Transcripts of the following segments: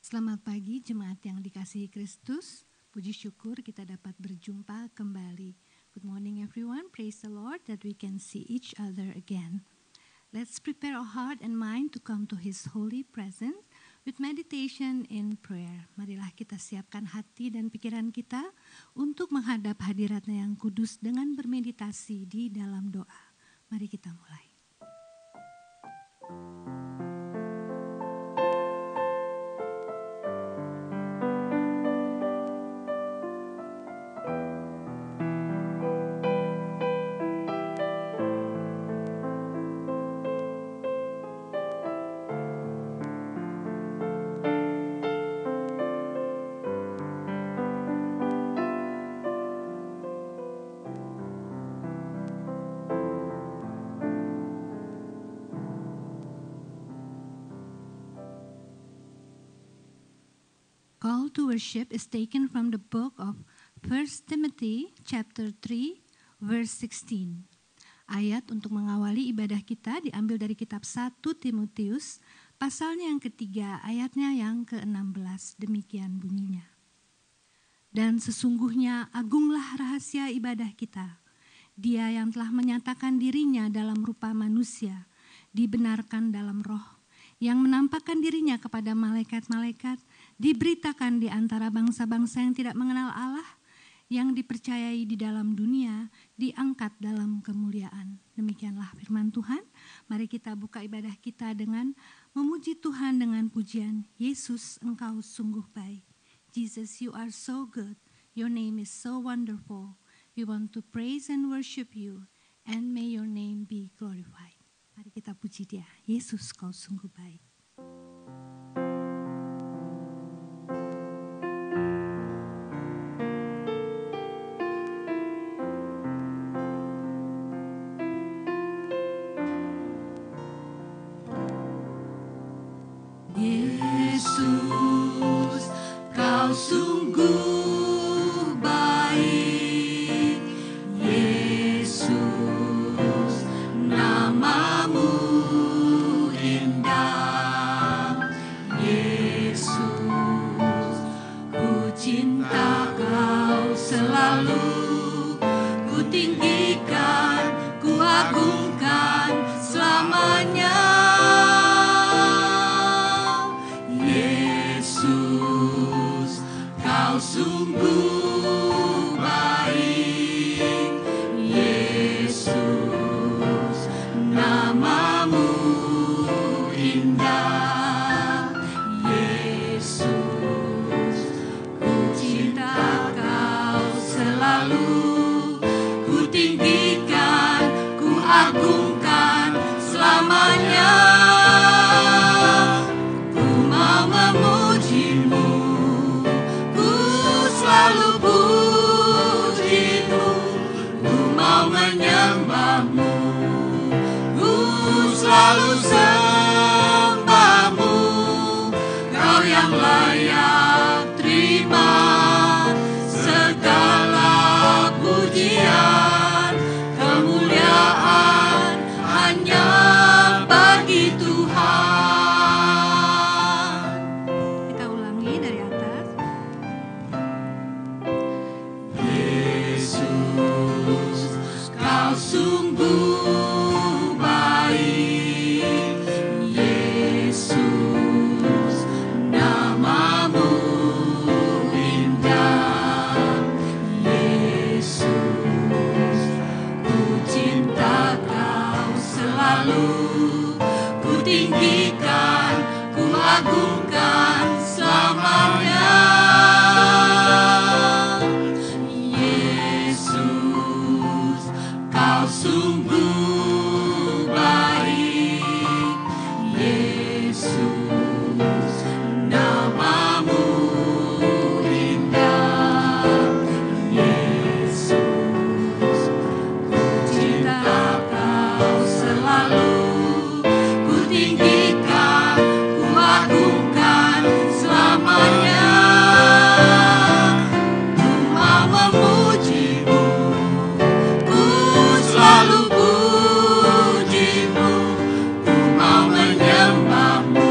Selamat pagi jemaat yang dikasihi Kristus. Puji syukur kita dapat berjumpa kembali. Good morning everyone. Praise the Lord that we can see each other again. Let's prepare our heart and mind to come to His holy presence with meditation in prayer. Marilah kita siapkan hati dan pikiran kita untuk menghadap hadirat-Nya yang kudus dengan bermeditasi di dalam doa. Mari kita mulai. Call to worship is taken from the book of 1 Timothy chapter 3 verse 16. Ayat untuk mengawali ibadah kita diambil dari kitab 1 Timotius pasalnya yang ketiga ayatnya yang ke-16. Demikian bunyinya. Dan sesungguhnya agunglah rahasia ibadah kita. Dia yang telah menyatakan dirinya dalam rupa manusia, dibenarkan dalam roh, yang menampakkan dirinya kepada malaikat-malaikat, diberitakan di antara bangsa-bangsa yang tidak mengenal Allah, yang dipercayai di dalam dunia, diangkat dalam kemuliaan. Demikianlah firman Tuhan. Mari kita buka ibadah kita dengan memuji Tuhan dengan pujian, Yesus, Engkau sungguh baik. Jesus, you are so good. Your name is so wonderful. We want to praise and worship you, and may your name be glorified. Mari kita puji Dia. Yesus, Kau sungguh baik. Yesus, Kau sungguh baik. Yesus, nama-Mu indah. Yesus, ku cinta Kau selalu. Ku tinggikan, ku agungkan selamanya. Yesus, Kau sungguh baik. Yesus, nama-Mu indah. Yesus, ku cinta Kau selalu. Ku tinggikan, ku agungkan selamanya. Ku mau memuji-Mu, ku selalu puji-Mu. Ku mau menyembah-Mu, ku selalu sembah-Mu. Kau yang layak terima segala pujian, kemuliaan hanya bagi Tuhan. Kita ulangi dari atas. Yesus, Kau sungguh baik. Yesus, nama-Mu indah. Yesus, ku cinta Kau selalu. Ku tinggikan, ku agungkan selamanya. Yesus, Kau sungguh baik. Yesus, nama-Mu indah. Yesus, ku cinta Kau selalu. Ku tinggikan, ku agungkan selamanya. Ku mau memuji-Mu, ku selalu puji-Mu. Ku mau menyembah-Mu,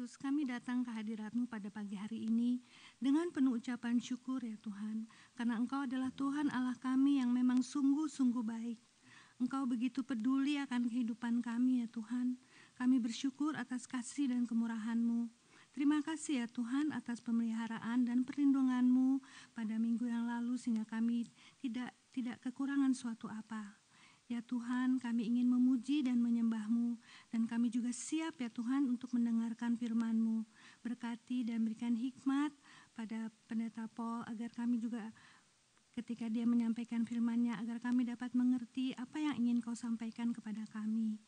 Yesus, kami datang ke hadirat-Mu pada pagi hari ini dengan penuh ucapan syukur ya Tuhan, karena Engkau adalah Tuhan Allah kami yang memang sungguh-sungguh baik. Engkau begitu peduli akan kehidupan kami ya Tuhan. Kami bersyukur atas kasih dan kemurahan-Mu. Terima kasih ya Tuhan atas pemeliharaan dan perlindungan-Mu pada minggu yang lalu sehingga kami tidak kekurangan suatu apa. Ya Tuhan, kami ingin memuji dan menyembah-Mu, dan kami juga siap ya Tuhan untuk mendengarkan firman-Mu. Berkati dan berikan hikmat pada Pendeta Paul agar kami juga ketika dia menyampaikan firman-Nya, agar kami dapat mengerti apa yang ingin Kau sampaikan kepada kami.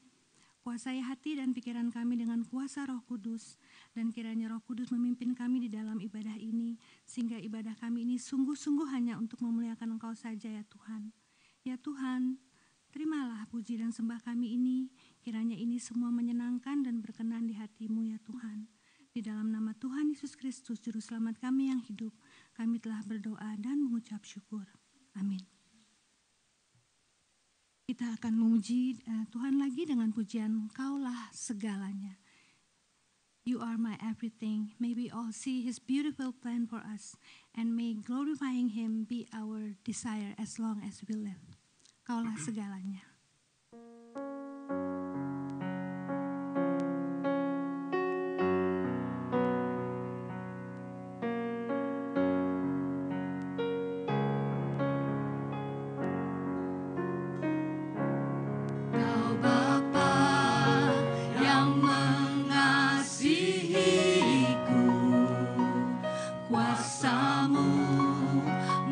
Kuasai hati dan pikiran kami dengan kuasa Roh Kudus, dan kiranya Roh Kudus memimpin kami di dalam ibadah ini, sehingga ibadah kami ini sungguh-sungguh hanya untuk memuliakan Engkau saja ya Tuhan. Ya Tuhan, terimalah puji dan sembah kami ini, kiranya ini semua menyenangkan dan berkenan di hati-Mu ya Tuhan. Di dalam nama Tuhan Yesus Kristus, Juru Selamat kami yang hidup, kami telah berdoa dan mengucap syukur. Amin. Kita akan memuji Tuhan lagi dengan pujian Kaulah segalanya. You are my everything. May we all see His beautiful plan for us, and may glorifying Him be our desire as long as we live. Kaulah segalanya. Kau Bapa yang mengasihiku, kuasa-Mu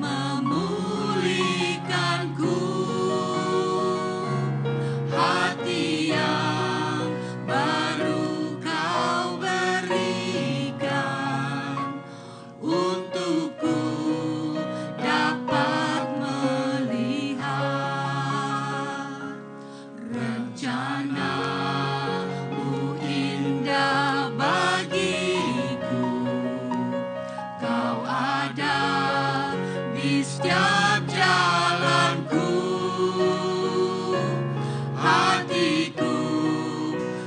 memulihkanku. Hati yang baru Kau berikan untukku dapat melihat rencana-Mu indah bagiku. Kau ada di setiap jalanku. Hatiku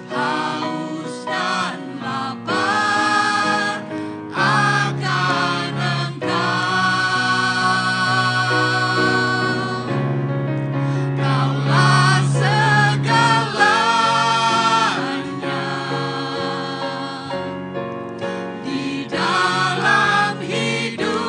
haus dan lapar akan Engkau. Kaulah segalanya di dalam hidupku.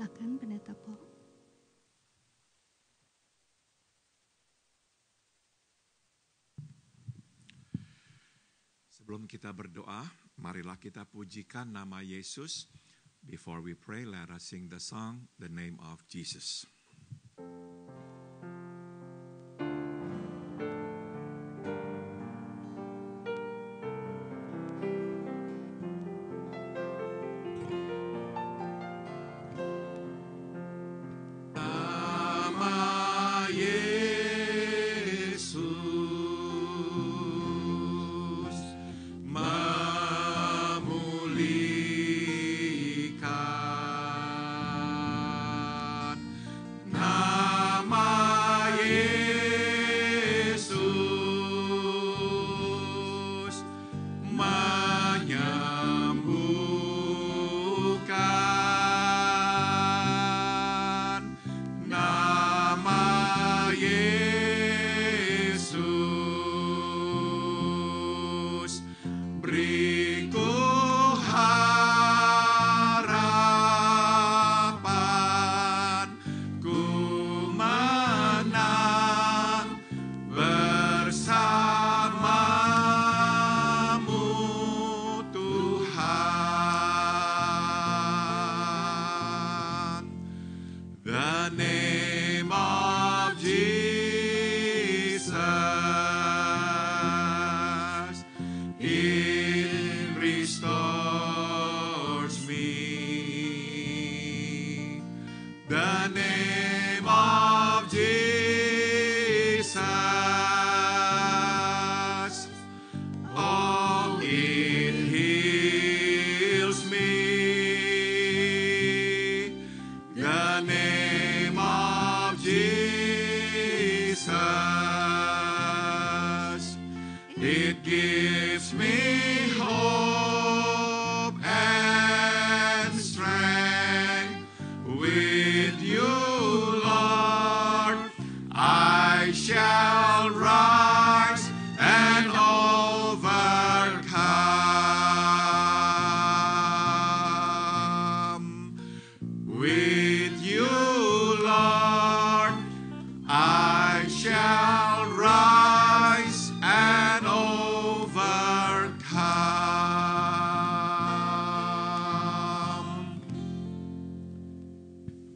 Silakan Pendeta Paul. Sebelum kita berdoa, marilah kita pujikan nama Yesus. Before we pray, let us sing the song, The Name of Jesus.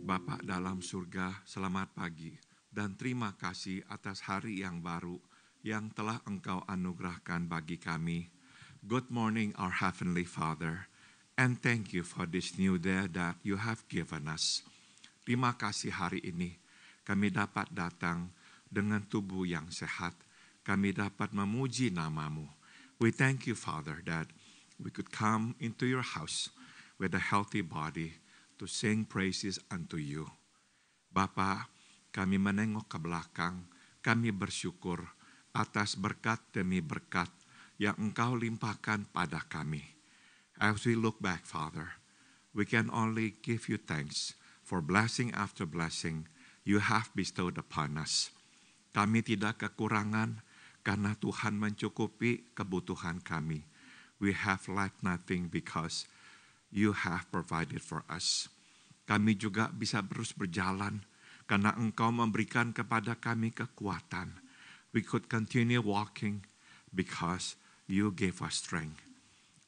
Bapa dalam surga, selamat pagi dan terima kasih atas hari yang baru yang telah Engkau anugerahkan bagi kami. Good morning, our Heavenly Father, and thank you for this new day that you have given us. Terima kasih hari ini kami dapat datang dengan tubuh yang sehat. Kami dapat memuji nama-Mu. We thank you, Father, that we could come into your house with a healthy body to sing praises unto you. Bapa, kami menengok ke belakang, kami bersyukur atas berkat demi berkat yang Engkau limpahkan pada kami. As we look back, Father, we can only give you thanks for blessing after blessing you have bestowed upon us. Kami tidak kekurangan karena Tuhan mencukupi kebutuhan kami. We have lacked nothing because you have provided for us. Kami juga bisa terus berjalan karena Engkau memberikan kepada kami kekuatan. We could continue walking because you gave us strength.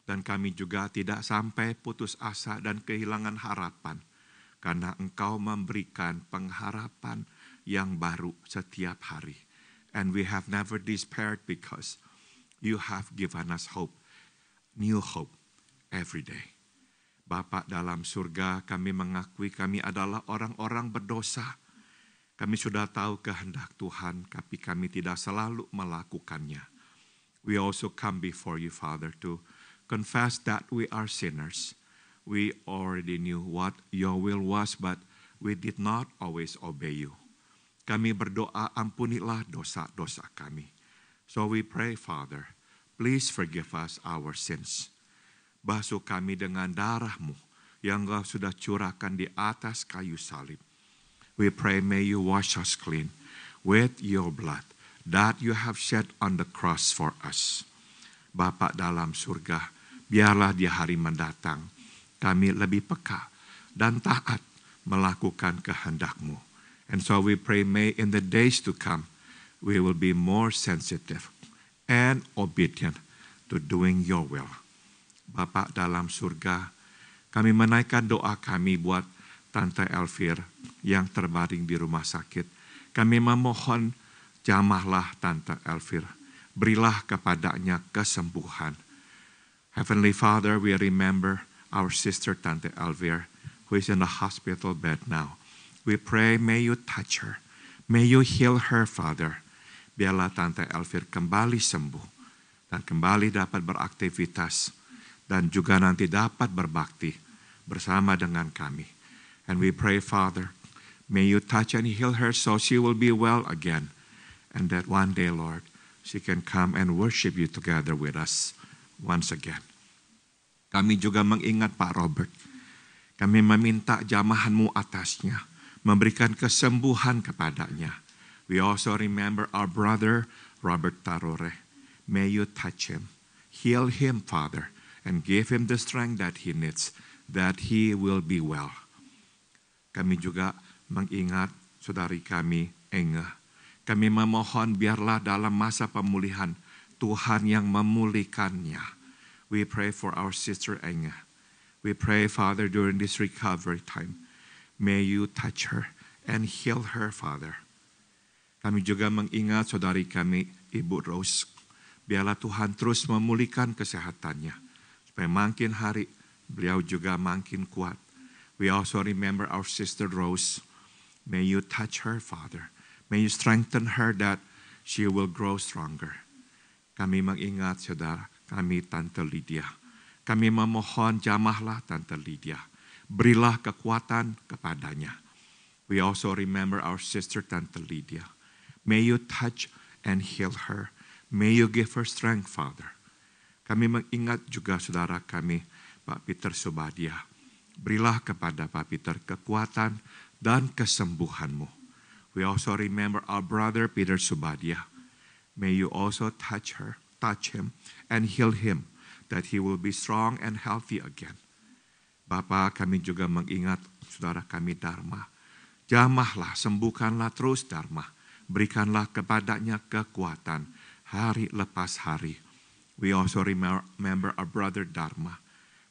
Dan kami juga tidak sampai putus asa dan kehilangan harapan karena Engkau memberikan pengharapan yang baru setiap hari. And we have never despaired because you have given us hope, new hope every day. Bapa dalam surga, kami mengakui kami adalah orang-orang berdosa. Kami sudah tahu kehendak Tuhan, tapi kami tidak selalu melakukannya. We also come before you, Father, to confess that we are sinners. We already knew what your will was, but we did not always obey you. Kami berdoa, ampunilah dosa-dosa kami. So we pray, Father, please forgive us our sins. Basuh kami dengan darah-Mu yang Engkau sudah curahkan di atas kayu salib. We pray, may you wash us clean with your blood that you have shed on the cross for us. Bapa dalam surga, biarlah di hari mendatang kami lebih peka dan taat melakukan kehendak-Mu. And so we pray, may in the days to come, we will be more sensitive and obedient to doing your will. Bapa dalam surga, kami menaikkan doa kami buat Tante Elvir yang terbaring di rumah sakit. Kami memohon, jamahlah Tante Elvir. Berilah kepadanya kesembuhan. Heavenly Father, we remember our sister Tante Elvir, who is in the hospital bed now. We pray, may you touch her. May you heal her, Father. Biarlah Tante Elvir kembali sembuh dan kembali dapat beraktivitas dan juga nanti dapat berbakti bersama dengan kami. And we pray, Father, may you touch and heal her so she will be well again. And that one day, Lord, she can come and worship you together with us once again. Kami juga mengingat Pak Robert. Kami meminta jamahan-Mu atasnya, memberikan kesembuhan kepadanya. We also remember our brother, Robert Tarore. May you touch him, heal him, Father, and give him the strength that he needs, that he will be well. Kami juga mengingat saudari kami, Enge. Kami memohon biarlah dalam masa pemulihan, Tuhan yang memulihkannya. We pray for our sister Enge. We pray, Father, during this recovery time, may you touch her and heal her, Father. Kami juga mengingat saudari kami, Ibu Rose. Biarlah Tuhan terus memulihkan kesehatannya, supaya makin hari beliau juga makin kuat. We also remember our sister Rose. May you touch her, Father. May you strengthen her that she will grow stronger. Kami mengingat saudara kami, Tante Lydia. Kami memohon jamahlah Tante Lydia. Berilah kekuatan kepadanya. We also remember our sister Tante Lydia. May you touch and heal her. May you give her strength, Father. Kami mengingat juga saudara kami, Pak Peter Subadia. Berilah kepada Pak Peter kekuatan dan kesembuhan-Mu. We also remember our brother Peter Subadia. May you also touch him, and heal him, that he will be strong and healthy again. Bapa, kami juga mengingat saudara kami Dharma. Jamahlah, sembuhkanlah terus Dharma. Berikanlah kepadanya kekuatan hari lepas hari. We also remember our brother Dharma.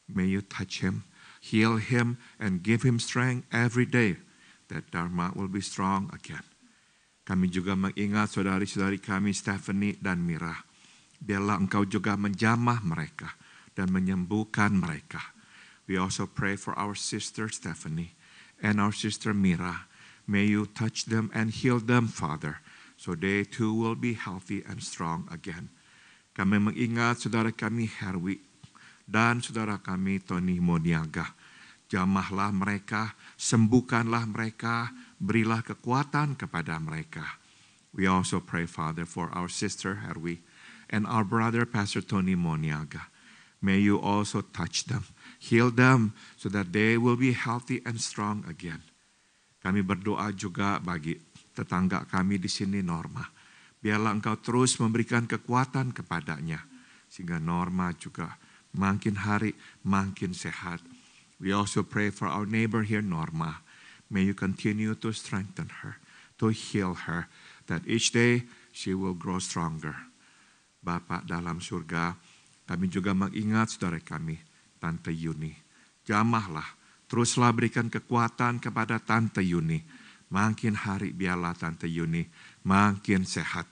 May you touch him, heal him, and give him strength every day, that Dharma will be strong again. Kami juga mengingat saudari-saudari kami Stephanie dan Mira. Biarlah Engkau juga menjamah mereka dan menyembuhkan mereka. We also pray for our sister Stephanie and our sister Mira. May you touch them and heal them, Father, so they too will be healthy and strong again. Kami mengingat saudara kami Herwi dan saudara kami Tony Moniaga. Jamahlah mereka, sembuhkanlah mereka, berilah kekuatan kepada mereka. We also pray, Father, for our sister Herwi and our brother Pastor Tony Moniaga. May you also touch them, heal them, so that they will be healthy and strong again. Kami berdoa juga bagi tetangga kami di sini, Norma. Biarlah Engkau terus memberikan kekuatan kepadanya, sehingga Norma juga makin hari makin sehat. We also pray for our neighbor here, Norma. May you continue to strengthen her, to heal her, that each day she will grow stronger. Bapa dalam surga, kami juga mengingat saudara kami, Tante Yuni. Jamahlah, teruslah berikan kekuatan kepada Tante Yuni. Makin hari biarlah Tante Yuni makin sehat.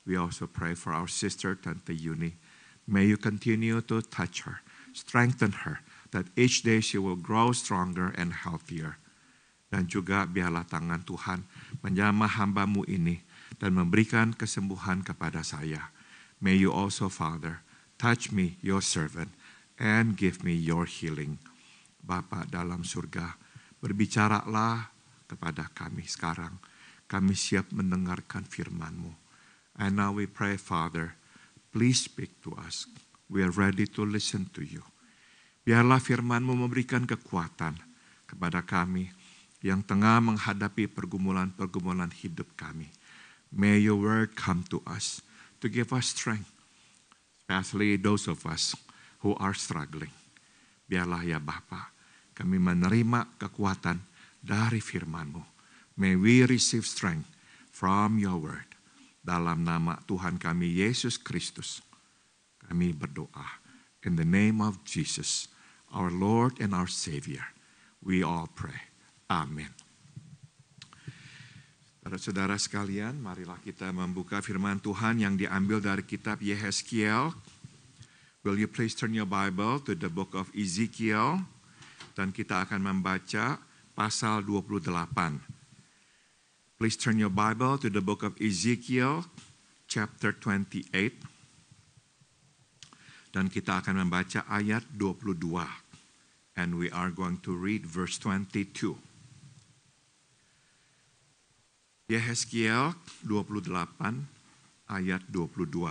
We also pray for our sister Tante Yuni. May you continue to touch her, strengthen her, that each day she will grow stronger and healthier. Dan juga biarlah tangan Tuhan menjamah hamba-Mu ini dan memberikan kesembuhan kepada saya. May you also, Father, touch me, your servant, and give me your healing. Bapa dalam surga, berbicaralah kepada kami sekarang. Kami siap mendengarkan firman-Mu. And now we pray, Father, please speak to us. We are ready to listen to you. Biarlah firman-Mu memberikan kekuatan kepada kami yang tengah menghadapi pergumulan-pergumulan hidup kami. May your word come to us to give us strength, especially those of us who are struggling. Biarlah ya Bapa, kami menerima kekuatan dari firman-Mu. May we receive strength from your word. Dalam nama Tuhan kami Yesus Kristus, kami berdoa. In the name of Jesus, our Lord and our Savior, we all pray. Amin. Saudara-saudara sekalian, marilah kita membuka firman Tuhan yang diambil dari kitab Yehezkiel. Will you please turn your Bible to the book of Ezekiel? Dan kita akan membaca pasal 28. Please turn your Bible to the book of Ezekiel, chapter 28. Dan kita akan membaca ayat 22. And we are going to read verse 22. Yehezkiel 28 ayat 22.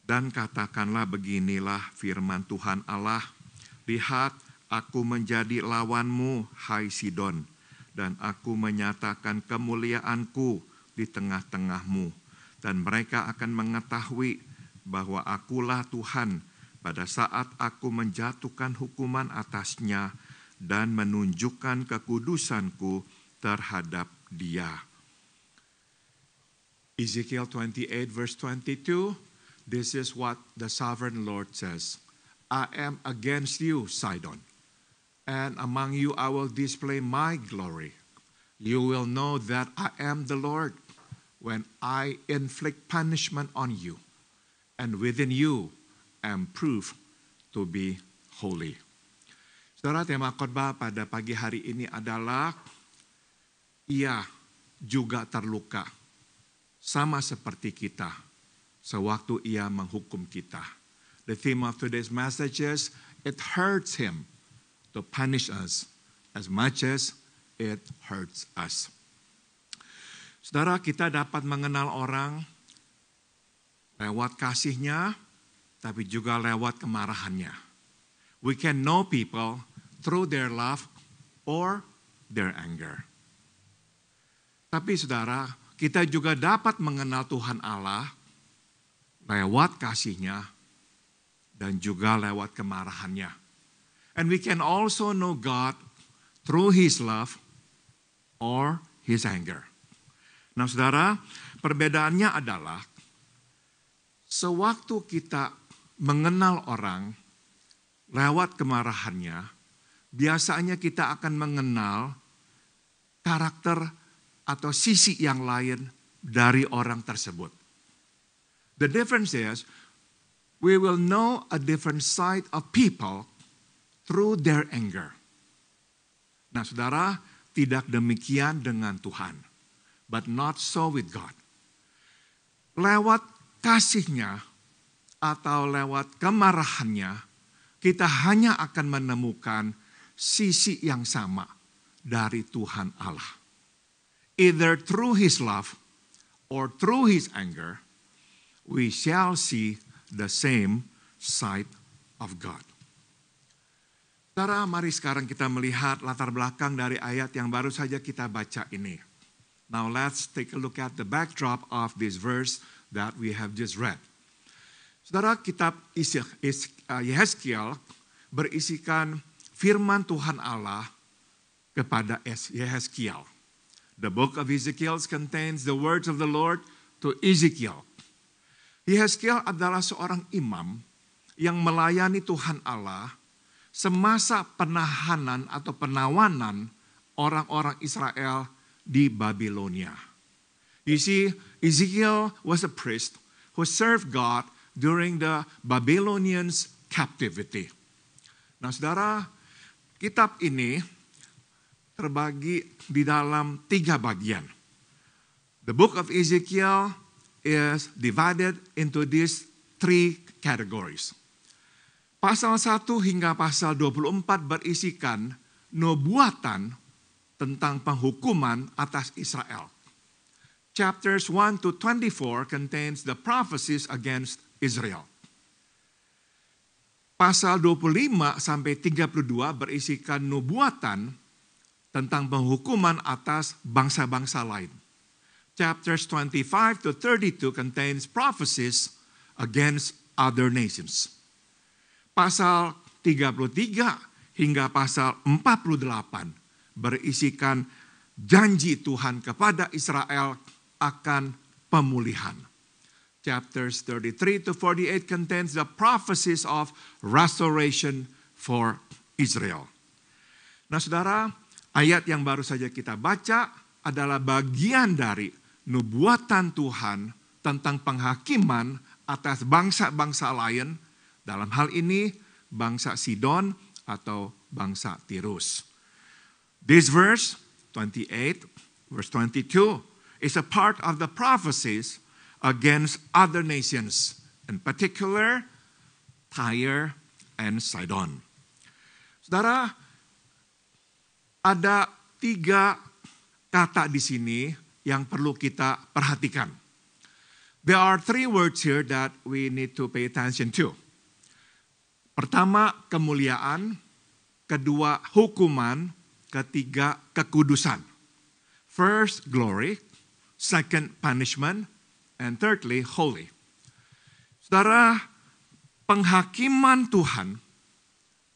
Dan katakanlah beginilah firman Tuhan Allah, lihat aku menjadi lawanmu, hai Sidon, dan aku menyatakan kemuliaanku di tengah-tengahmu, dan mereka akan mengetahui bahwa akulah Tuhan pada saat aku menjatuhkan hukuman atasnya dan menunjukkan kekudusanku terhadap dia. Ezekiel 28 verse 22, this is what the sovereign Lord says. I am against you, Sidon, and among you I will display my glory. You will know that I am the Lord when I inflict punishment on you, and within you am proved to be holy. Saudara, tema khotbah pada pagi hari ini adalah ia juga terluka, sama seperti kita, sewaktu ia menghukum kita. The theme of today's message is, it hurts him to punish us as much as it hurts us. Saudara, kita dapat mengenal orang lewat kasihnya, tapi juga lewat kemarahannya. We can know people through their love or their anger. Tapi saudara, kita juga dapat mengenal Tuhan Allah lewat kasih-Nya dan juga lewat kemarahan-Nya. And we can also know God through His love or His anger. Nah saudara, perbedaannya adalah sewaktu kita mengenal orang lewat kemarahannya, biasanya kita akan mengenal karakter atau sisi yang lain dari orang tersebut. The difference is, we will know a different side of people through their anger. Nah saudara, tidak demikian dengan Tuhan. But not so with God. Lewat kasih-Nya atau lewat kemarahannya, kita hanya akan menemukan sisi yang sama dari Tuhan Allah. Either through His love or through His anger, we shall see the same side of God. Saudara, mari sekarang kita melihat latar belakang dari ayat yang baru saja kita baca ini. Now let's take a look at the backdrop of this verse that we have just read. Saudara, kitab Yehezkiel berisikan firman Tuhan Allah kepada Yehezkiel. The book of Ezekiel contains the words of the Lord to Ezekiel. Yehezkiel adalah seorang imam yang melayani Tuhan Allah semasa penahanan atau penawanan orang-orang Israel di Babilonia. You see, Ezekiel was a priest who served God during the Babylonians' captivity. Nah saudara, kitab ini terbagi di dalam 3 bagian. The book of Ezekiel is divided into these 3 categories. Pasal 1 hingga pasal 24 berisikan nubuatan tentang penghukuman atas Israel. Chapters 1 to 24 contains the prophecies against Israel. Pasal 25 sampai 32 berisikan nubuatan tentang penghukuman atas bangsa-bangsa lain. Chapters 25 to 32 contains prophecies against other nations. Pasal 33 hingga pasal 48 berisikan janji Tuhan kepada Israel akan pemulihan. Chapters 33 to 48 contains the prophecies of restoration for Israel. Nah saudara, ayat yang baru saja kita baca adalah bagian dari nubuatan Tuhan tentang penghakiman atas bangsa-bangsa lain, dalam hal ini bangsa Sidon atau bangsa Tirus. This verse 28, verse 22 is a part of the prophecies against other nations, in particular Tyre and Sidon. Saudara, ada 3 kata di sini yang perlu kita perhatikan. There are 3 words here that we need to pay attention to. Pertama, kemuliaan. Kedua, hukuman. Ketiga, kekudusan. First, glory. Second, punishment. And thirdly, holy. Saudara, penghakiman Tuhan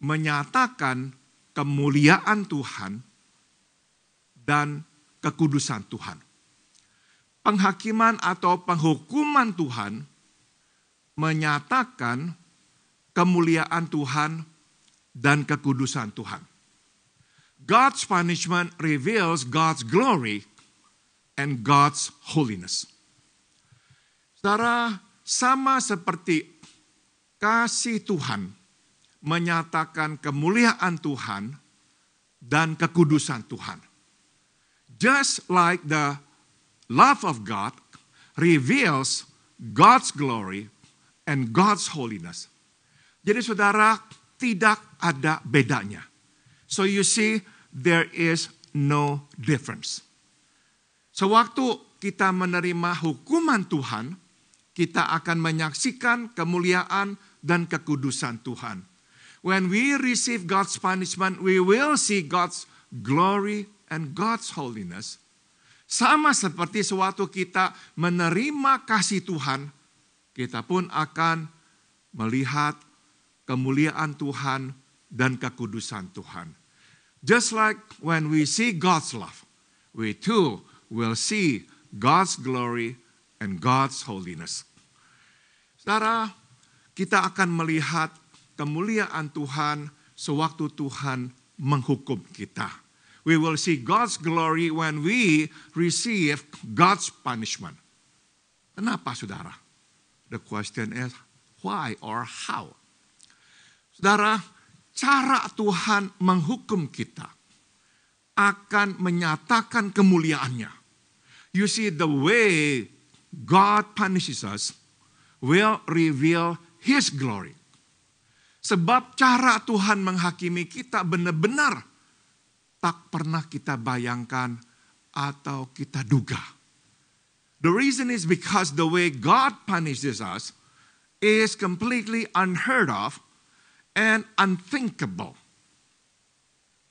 menyatakan kemuliaan Tuhan dan kekudusan Tuhan. Penghakiman atau penghukuman Tuhan menyatakan kemuliaan Tuhan dan kekudusan Tuhan. God's punishment reveals God's glory and God's holiness. Saudara, sama seperti kasih Tuhan menyatakan kemuliaan Tuhan dan kekudusan Tuhan. Just like the love of God reveals God's glory and God's holiness. Jadi saudara, tidak ada bedanya. So you see, there is no difference. Sewaktu kita menerima hukuman Tuhan, kita akan menyaksikan kemuliaan dan kekudusan Tuhan. When we receive God's punishment, we will see God's glory and God's holiness. Sama seperti sewaktu kita menerima kasih Tuhan, kita pun akan melihat kemuliaan Tuhan dan kekudusan Tuhan. Just like when we see God's love, we too will see God's glory and God's holiness. Saudara, kita akan melihat kemuliaan Tuhan sewaktu Tuhan menghukum kita. We will see God's glory when we receive God's punishment. Kenapa saudara? The question is why or how? Saudara, cara Tuhan menghukum kita akan menyatakan kemuliaannya. You see, the way God punishes us will reveal His glory. Sebab cara Tuhan menghakimi kita benar-benar tak pernah kita bayangkan atau kita duga. The reason is because the way God punishes us is completely unheard of and unthinkable.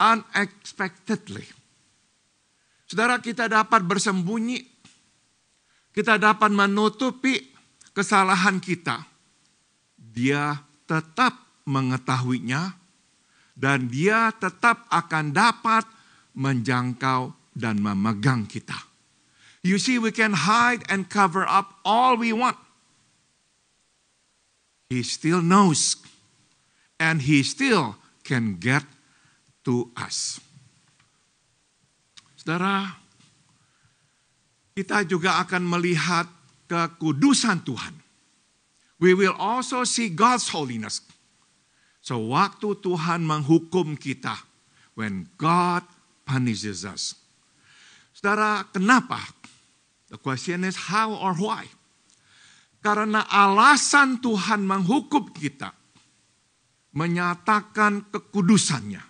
Unexpectedly. Saudara, kita dapat bersembunyi, kita dapat menutupi kesalahan kita. Dia tetap mengetahuinya dan dia tetap akan dapat menjangkau dan memegang kita. You see, we can hide and cover up all we want. He still knows and He still can get to us. Saudara, kita juga akan melihat kekudusan Tuhan. We will also see God's holiness. So waktu Tuhan menghukum kita, when God punishes us. Saudara, kenapa? The question is how or why? Karena alasan Tuhan menghukum kita menyatakan kekudusannya.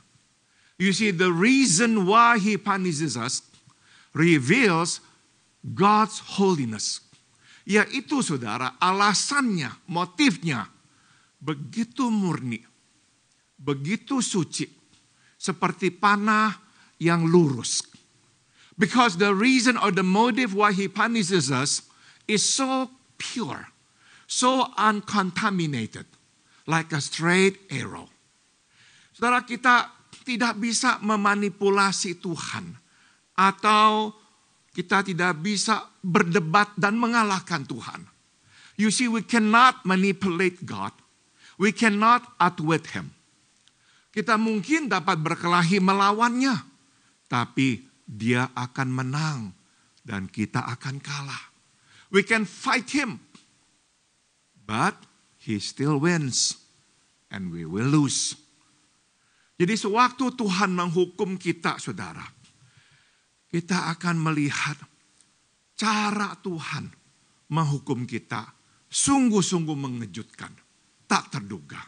You see, the reason why He punishes us reveals God's holiness. Yaitu saudara, alasannya, motifnya begitu murni, begitu suci, seperti panah yang lurus. Because the reason or the motive why He punishes us is so pure, so uncontaminated, like a straight arrow. Saudara, kita tidak bisa memanipulasi Tuhan. Atau kita tidak bisa berdebat dan mengalahkan Tuhan. You see, we cannot manipulate God. We cannot outwit Him. Kita mungkin dapat berkelahi melawannya. Tapi Dia akan menang. Dan kita akan kalah. We can fight Him. But He still wins. And we will lose. Jadi sewaktu Tuhan menghukum kita, saudara, kita akan melihat cara Tuhan menghukum kita sungguh-sungguh mengejutkan, tak terduga.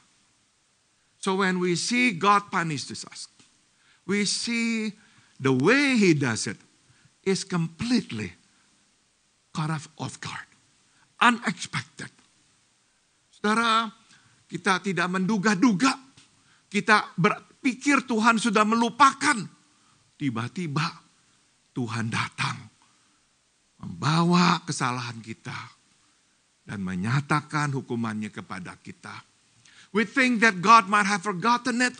So when we see God punishes us, we see the way He does it is completely caught off guard, unexpected. Saudara, kita tidak menduga-duga, kita berpikir Tuhan sudah melupakan. Tiba-tiba Tuhan datang, membawa kesalahan kita, dan menyatakan hukumannya kepada kita. We think that God might have forgotten it,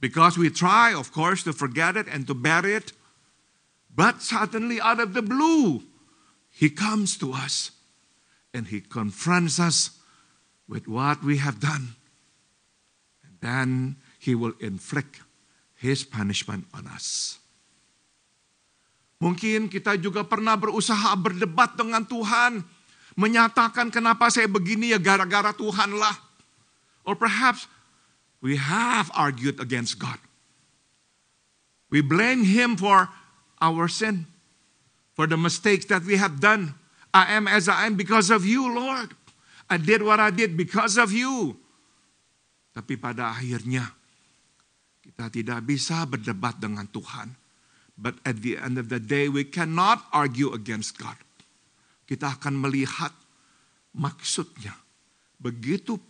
because we try, of course, to forget it and to bury it. But suddenly, out of the blue, He comes to us, and He confronts us with what we have done. And then He will inflict His punishment on us. Mungkin kita juga pernah berusaha berdebat dengan Tuhan. Menyatakan kenapa saya begini ya gara-gara Tuhan lah. Or perhaps we have argued against God. We blame Him for our sin. For the mistakes that we have done. I am as I am because of you, Lord. I did what I did because of you. Tapi pada akhirnya kita tidak bisa berdebat dengan Tuhan. But at the end of the day, we cannot argue against God. Kita akan melihat maksudnya. Begitu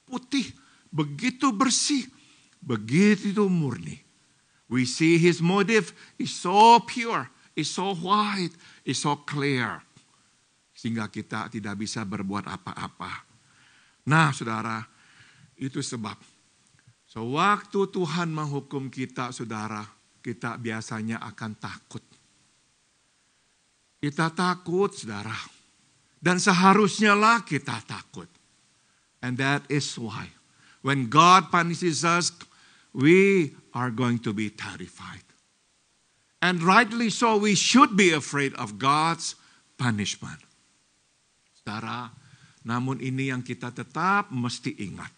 putih, begitu bersih, begitu murni. We see His motive is so pure, is so white, is so clear. Sehingga kita tidak bisa berbuat apa-apa. Nah, saudara, itu sebab. Sewaktu Tuhan menghukum kita, saudara, kita biasanya akan takut. Kita takut, saudara. Dan seharusnya lah kita takut. And that is why when God punishes us, we are going to be terrified. And rightly so, we should be afraid of God's punishment. Saudara, namun ini yang kita tetap mesti ingat.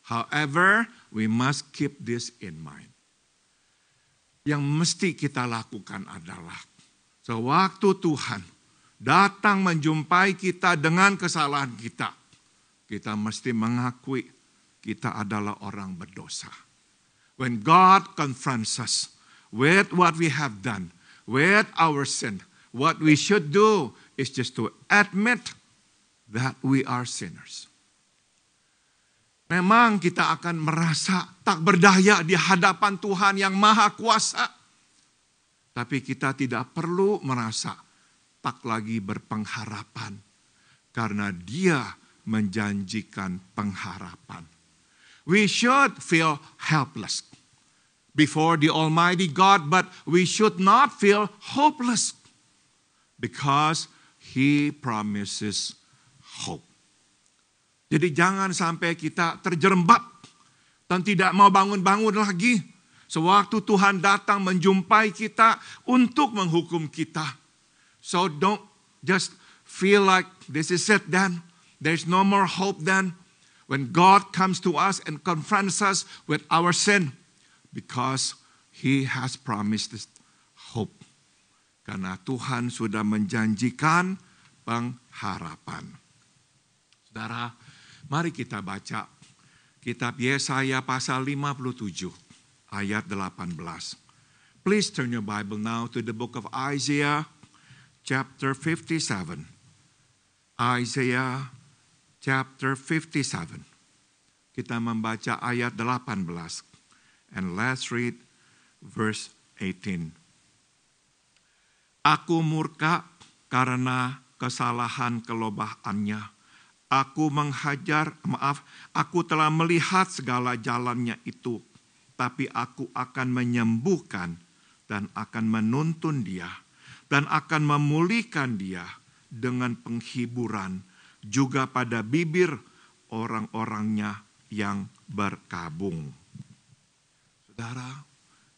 However, we must keep this in mind. Yang mesti kita lakukan adalah sewaktu Tuhan datang menjumpai kita dengan kesalahan kita, kita mesti mengakui kita adalah orang berdosa. When God confronts us with what we have done, with our sin, what we should do is just to admit that we are sinners. Memang kita akan merasa tak berdaya di hadapan Tuhan yang Maha Kuasa. Tapi kita tidak perlu merasa tak lagi berpengharapan. Karena Dia menjanjikan pengharapan. We should feel helpless before the Almighty God, but we should not feel hopeless. Because He promises hope. Jadi jangan sampai kita terjerembab dan tidak mau bangun-bangun lagi. Sewaktu Tuhan datang menjumpai kita untuk menghukum kita. So don't just feel like this is it then. There's no more hope then. When God comes to us and confronts us with our sin. Because He has promised us hope. Karena Tuhan sudah menjanjikan pengharapan. Saudara, mari kita baca kitab Yesaya pasal 57 ayat 18. Please turn your Bible now to the book of Isaiah chapter 57. Isaiah chapter 57. Kita membaca ayat 18. And let's read verse 18. Aku murka karena kesalahan kelobahannya. Aku telah melihat segala jalannya itu. tetapi aku akan menyembuhkan dan akan menuntun dia dan akan memulihkan dia dengan penghiburan juga pada bibir orang-orangnya yang berkabung. Saudara,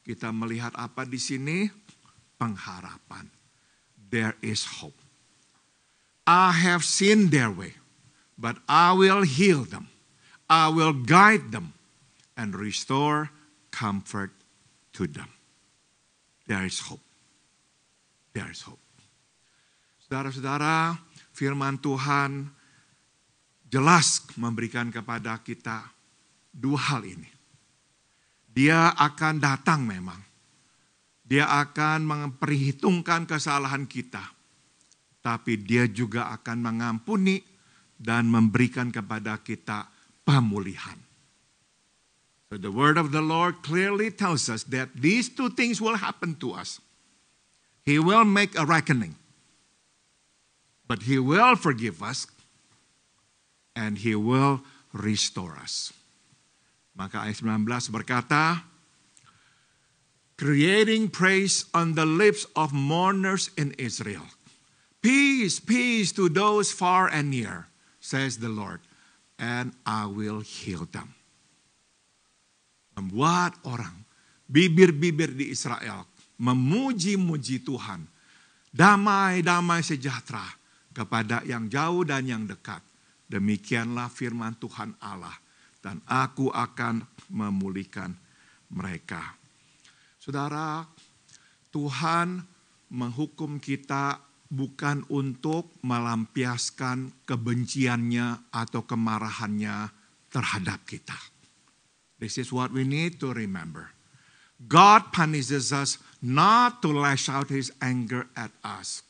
kita melihat apa di sini? Pengharapan. There is hope. I have seen their way, but I will heal them. I will guide them and restore comfort to them. There is hope. There is hope. Saudara-saudara, firman Tuhan jelas memberikan kepada kita dua hal ini. Dia akan datang memang. Dia akan memperhitungkan kesalahan kita. Tapi dia juga akan mengampuni dan memberikan kepada kita pemulihan. So the word of the Lord clearly tells us that these two things will happen to us. He will make a reckoning. But He will forgive us. And He will restore us. Maka ayat 19 berkata, creating praise on the lips of mourners in Israel. Peace, peace to those far and near, says the Lord, and I will heal them. Membuat orang, bibir-bibir di Israel, memuji-muji Tuhan. Damai-damai sejahtera kepada yang jauh dan yang dekat. Demikianlah firman Tuhan Allah. Dan aku akan memulihkan mereka. Saudara, Tuhan menghukum kita bukan untuk melampiaskan kebenciannya atau kemarahannya terhadap kita. This is what we need to remember. God punishes us not to lash out His anger at us.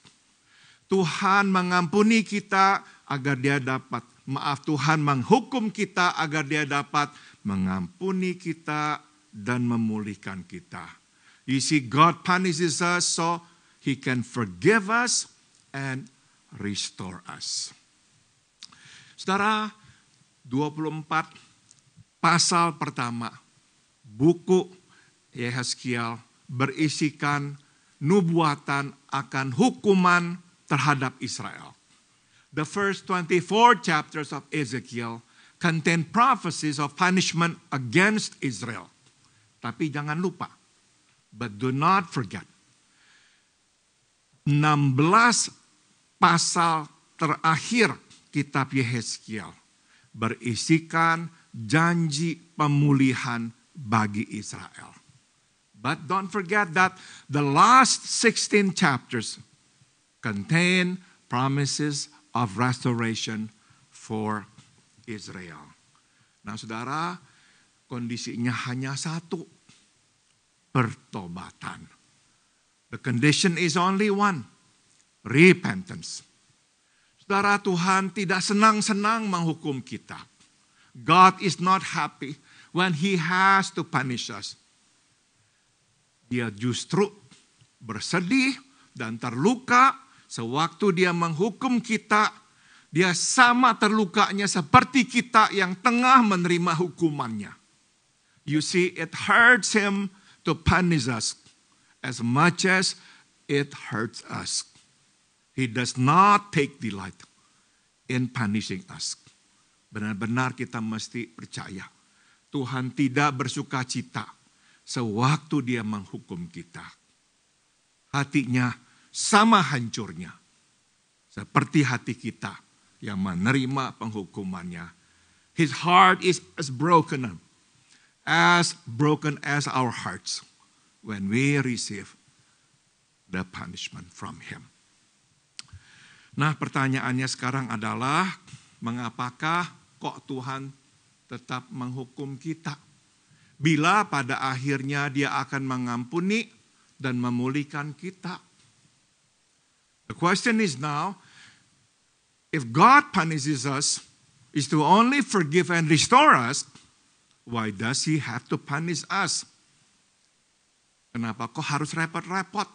Tuhan mengampuni kita agar dia dapat, Tuhan menghukum kita agar dia dapat mengampuni kita dan memulihkan kita. You see, God punishes us so He can forgive us and restore us. Saudara, 24 pasal pertama buku Yehezkiel berisikan nubuatan akan hukuman terhadap Israel. The first 24 chapters of Ezekiel contain prophecies of punishment against Israel. Tapi jangan lupa, but do not forget, 16 pasal terakhir kitab Yehezkiel berisikan janji pemulihan bagi Israel. But don't forget that the last 16 chapters contain promises of restoration for Israel. Nah, saudara, kondisinya hanya satu, pertobatan. The condition is only one, repentance. Saudara, Tuhan tidak senang-senang menghukum kita. God is not happy when He has to punish us. Dia justru bersedih dan terluka sewaktu dia menghukum kita. Dia sama terlukanya seperti kita yang tengah menerima hukumannya. You see, it hurts Him to punish us as much as it hurts us. He does not take delight in punishing us. Benar-benar kita mesti percaya. Tuhan tidak bersuka cita sewaktu dia menghukum kita. Hatinya sama hancurnya. Seperti hati kita yang menerima penghukumannya. His heart is as broken as our hearts when we receive the punishment from Him. Nah, pertanyaannya sekarang adalah, mengapakah kok Tuhan tetap menghukum kita? Bila pada akhirnya Dia akan mengampuni dan memulihkan kita. The question is now, if God punishes us is to only forgive and restore us, why does He have to punish us? Kenapa kok harus repot-repot?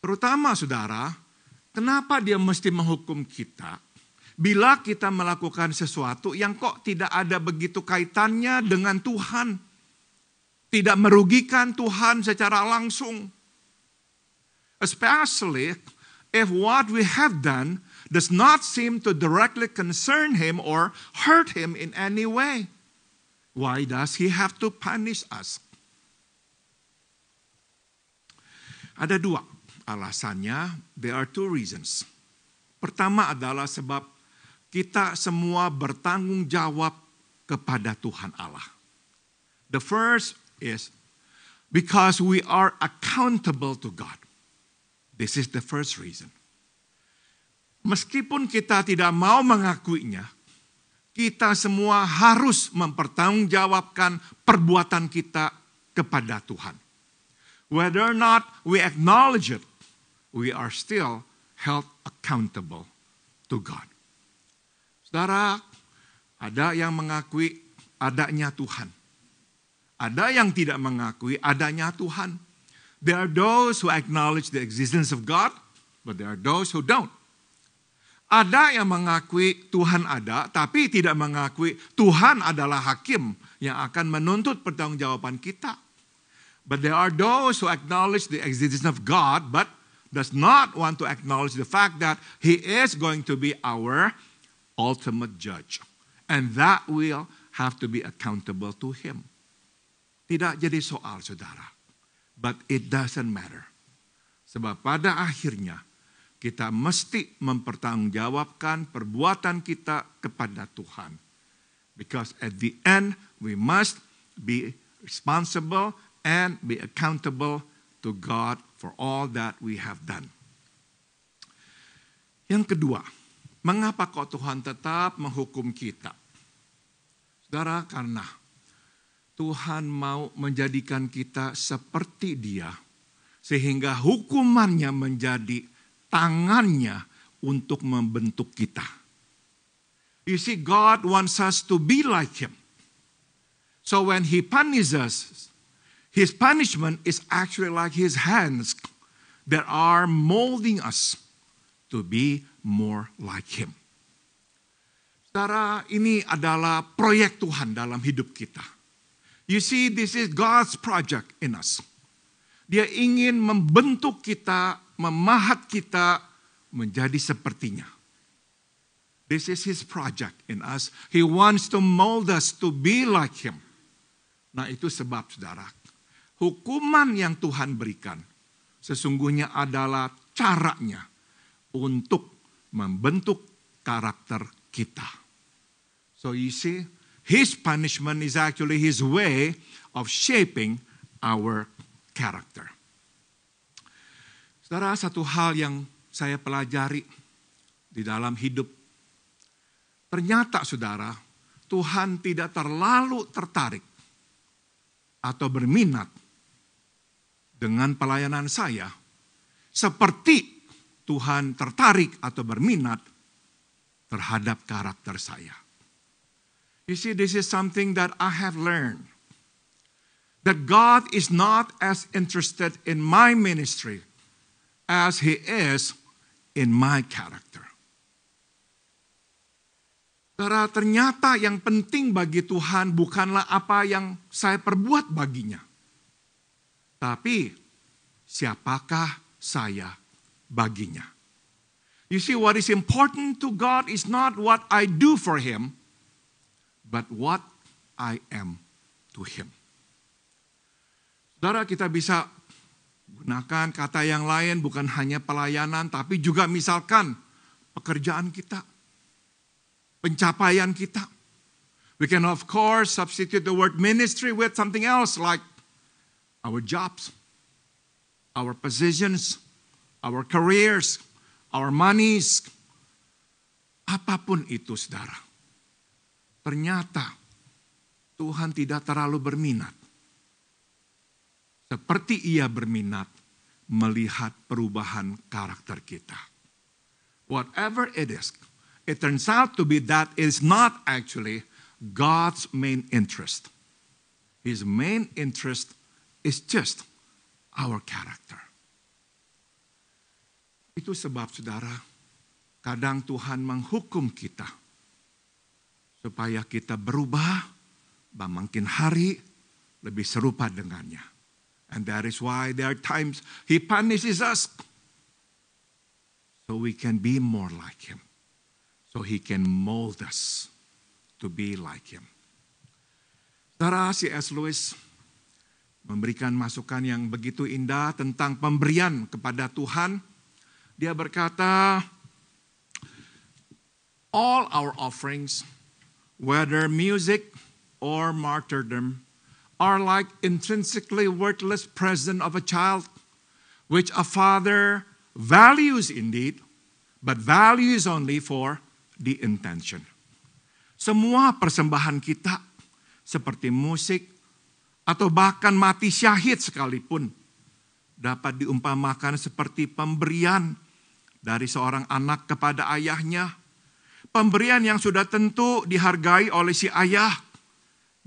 Terutama saudara, kenapa Dia mesti menghukum kita? Bila kita melakukan sesuatu yang kok tidak ada begitu kaitannya dengan Tuhan. tidak merugikan Tuhan secara langsung. Especially if what we have done does not seem to directly concern him or hurt him in any way. Why does he have to punish us? Ada dua alasannya. There are two reasons. Pertama adalah sebab kita semua bertanggung jawab kepada Tuhan Allah. The first is because we are accountable to God. This is the first reason. Meskipun kita tidak mau mengakuinya, kita semua harus mempertanggungjawabkan perbuatan kita kepada Tuhan. Whether or not we acknowledge it, we are still held accountable to God. Saudara, ada yang mengakui adanya Tuhan. Ada yang tidak mengakui adanya Tuhan. There are those who acknowledge the existence of God, but there are those who don't. Ada yang mengakui Tuhan ada, tapi tidak mengakui Tuhan adalah hakim yang akan menuntut pertanggungjawaban kita. But there are those who acknowledge the existence of God, but does not want to acknowledge the fact that He is going to be our ultimate judge. And that will have to be accountable to Him. Tidak jadi soal, saudara. But it doesn't matter. Sebab pada akhirnya kita mesti mempertanggungjawabkan perbuatan kita kepada Tuhan. Because at the end we must be responsible and be accountable to God for all that we have done. Yang kedua, mengapa kok Tuhan tetap menghukum kita? Saudara, karena Tuhan mau menjadikan kita seperti Dia, sehingga hukumannya menjadi tangannya untuk membentuk kita. You see, God wants us to be like Him. So when He punishes us, His punishment is actually like His hands that are molding us to be more like Him. Saudara, ini adalah proyek Tuhan dalam hidup kita. You see, this is God's project in us. Dia ingin membentuk kita, memahat kita menjadi sepertinya. This is His project in us. He wants to mold us to be like Him. Nah, itu sebab, saudara, hukuman yang Tuhan berikan sesungguhnya adalah caranya untuk membentuk karakter kita. So you see, His punishment is actually His way of shaping our character. Saudara, satu hal yang saya pelajari di dalam hidup, ternyata saudara, Tuhan tidak terlalu tertarik atau berminat dengan pelayanan saya seperti Tuhan tertarik atau berminat terhadap karakter saya. You see, this is something that I have learned. That God is not as interested in my ministry as He is in my character. Saudara, ternyata yang penting bagi Tuhan bukanlah apa yang saya perbuat baginya. Tapi siapakah saya baginya. You see, what is important to God is not what I do for Him, but what I am to Him. Saudara, kita bisa gunakan kata yang lain, bukan hanya pelayanan, tapi juga misalkan pekerjaan kita, pencapaian kita. We can of course substitute the word ministry with something else like our jobs, our positions, our careers, our monies. Apapun itu, saudara. Ternyata Tuhan tidak terlalu berminat. Seperti Ia berminat melihat perubahan karakter kita. Whatever it is, it turns out to be that it is not actually God's main interest. His main interest is just our character. Itu sebab, saudara, kadang Tuhan menghukum kita supaya kita berubah makin hari lebih serupa dengannya. And that is why there are times He punishes us. So we can be more like Him. So He can mold us to be like Him. Saudara, C.S. Lewis memberikan masukan yang begitu indah tentang pemberian kepada Tuhan. Dia berkata, all our offerings, whether music or martyrdom, are like intrinsically worthless present of a child, which a father values indeed, but values only for the intention. Semua persembahan kita, seperti musik, atau bahkan mati syahid sekalipun, dapat diumpamakan seperti pemberian dari seorang anak kepada ayahnya. Pemberian yang sudah tentu dihargai oleh si ayah,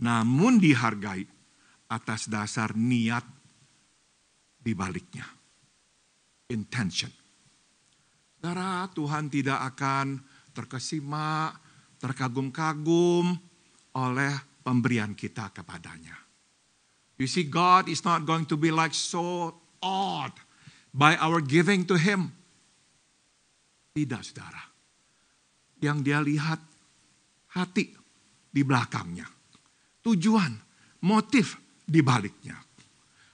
namun dihargai atas dasar niat di baliknya. Intention. Saudara, Tuhan tidak akan terkesima, terkagum-kagum oleh pemberian kita kepadanya. You see, God is not going to be like so awed by our giving to Him. Tidak, saudara. Yang dia lihat hati di belakangnya. Tujuan, motif di baliknya.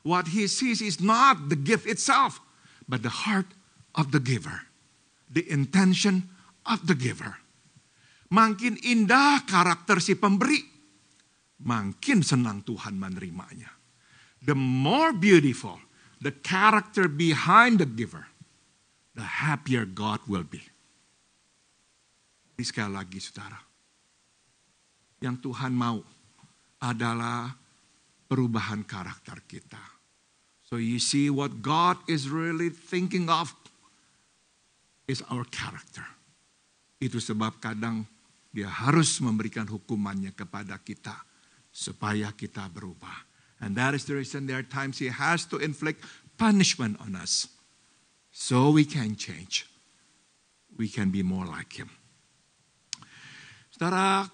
What He sees is not the gift itself, but the heart of the giver. The intention of the giver. Makin indah karakter si pemberi, makin senang Tuhan menerimanya. The more beautiful the character behind the giver, the happier God will be. Jadi sekali lagi saudara, yang Tuhan mau adalah perubahan karakter kita. So you see what God is really thinking of is our character. Itu sebab kadang Dia harus memberikan hukumannya kepada kita supaya kita berubah. And that is the reason there are times He has to inflict punishment on us so we can change. We can be more like Him. Saudara,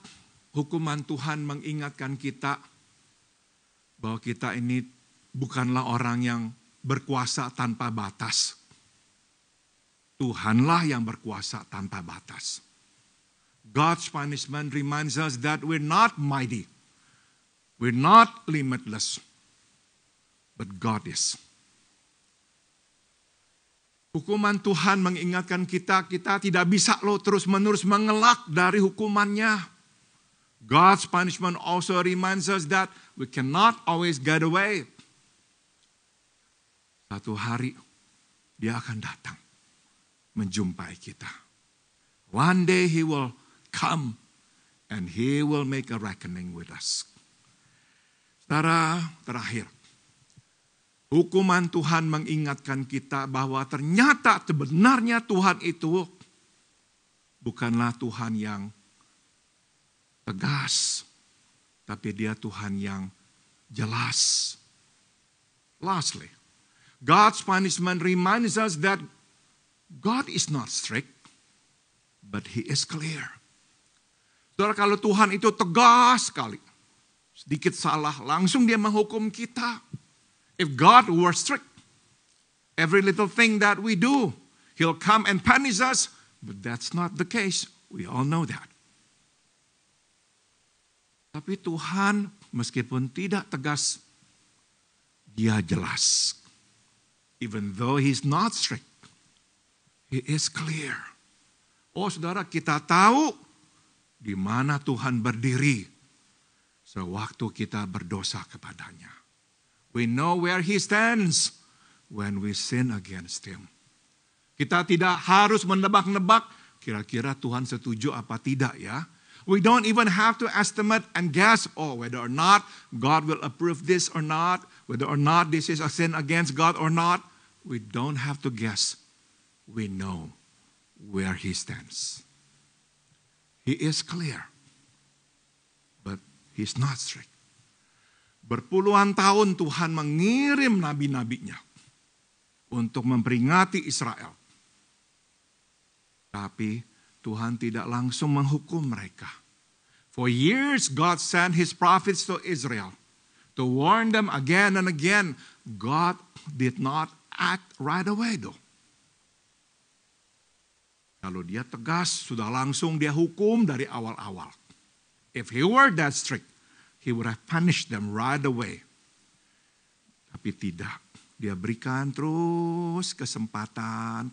hukuman Tuhan mengingatkan kita bahwa kita ini bukanlah orang yang berkuasa tanpa batas. Tuhanlah yang berkuasa tanpa batas. God's punishment reminds us that we're not mighty. We're not limitless. But God is. Hukuman Tuhan mengingatkan kita tidak bisa terus-menerus mengelak dari hukumannya. God's punishment also reminds us that we cannot always get away. Satu hari Dia akan datang menjumpai kita. One day He will come and He will make a reckoning with us. Saudara, terakhir. Hukuman Tuhan mengingatkan kita bahwa ternyata sebenarnya Tuhan itu bukanlah Tuhan yang tegas, tapi Dia Tuhan yang jelas. Lastly, God's punishment reminds us that God is not strict, but He is clear. Saudara, kalau Tuhan itu tegas sekali, sedikit salah, langsung Dia menghukum kita. If God were strict, every little thing that we do, He'll come and punish us. But that's not the case. We all know that. Tapi Tuhan meskipun tidak tegas, Dia jelas. Even though He's not strict, He is clear. Oh saudara, kita tahu di mana Tuhan berdiri sewaktu kita berdosa kepadanya. We know where He stands when we sin against Him. Kita tidak harus menebak-nebak kira-kira Tuhan setuju apa tidak ya. We don't even have to estimate and guess whether or not God will approve this or not, whether or not this is a sin against God or not. We don't have to guess. We know where He stands. He is clear, but He's not strict. Berpuluhan tahun Tuhan mengirim nabi-nabinya untuk memperingati Israel. Tapi Tuhan tidak langsung menghukum mereka. For years God sent His prophets to Israel to warn them again and again. God did not act right away though. Kalau dia tegas, sudah langsung dia hukum dari awal-awal. If he were that strict, he would have punished them right away. Tapi tidak. Dia berikan terus kesempatan.